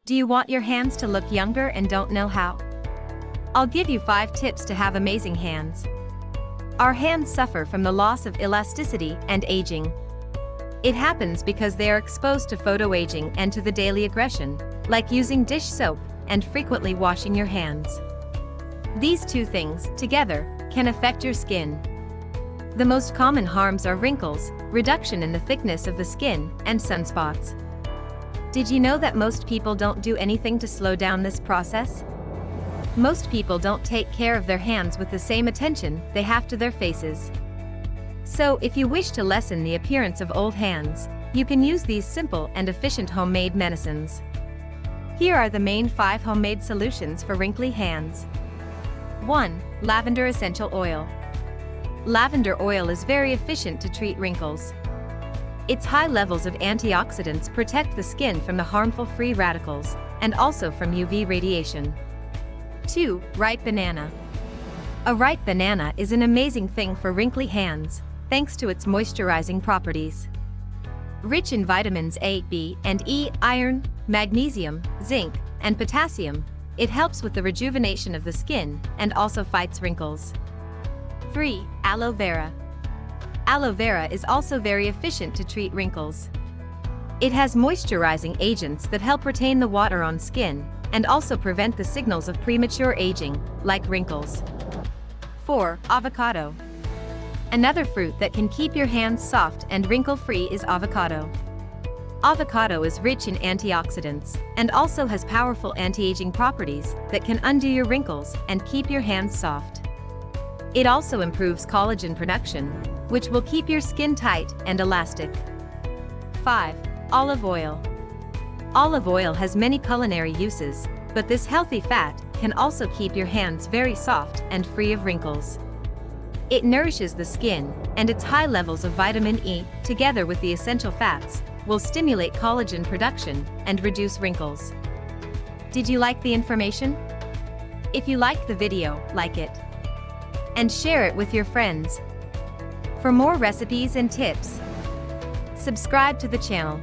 Do you want your hands to look younger and don't know how? I'll give you 5 tips to have amazing hands. Our hands suffer from the loss of elasticity and aging. It happens because they are exposed to photoaging and to the daily aggression, like using dish soap and frequently washing your hands. These two things, together, can affect your skin. The most common harms are wrinkles, reduction in the thickness of the skin, and sunspots. Did you know that most people don't do anything to slow down this process? Most people don't take care of their hands with the same attention they have to their faces. So, if you wish to lessen the appearance of old hands, you can use these simple and efficient homemade medicines. Here are the main 5 homemade solutions for wrinkly hands. 1. Lavender Essential Oil. Lavender oil is very efficient to treat wrinkles. Its high levels of antioxidants protect the skin from the harmful free radicals, and also from UV radiation. 2. Ripe banana. A ripe banana is an amazing thing for wrinkly hands, thanks to its moisturizing properties. Rich in vitamins A, B, and E, iron, magnesium, zinc, and potassium, it helps with the rejuvenation of the skin and also fights wrinkles. 3. Aloe vera. Aloe vera is also very efficient to treat wrinkles. It has moisturizing agents that help retain the water on skin and also prevent the signals of premature aging, like wrinkles. 4. Avocado. Another fruit that can keep your hands soft and wrinkle-free is avocado. Avocado is rich in antioxidants and also has powerful anti-aging properties that can undo your wrinkles and keep your hands soft. It also improves collagen production, which will keep your skin tight and elastic. 5. Olive oil. Olive oil has many culinary uses, but this healthy fat can also keep your hands very soft and free of wrinkles. It nourishes the skin, and its high levels of vitamin E, together with the essential fats, will stimulate collagen production and reduce wrinkles. Did you like the information? If you liked the video, like it and share it with your friends. For more recipes and tips, subscribe to the channel.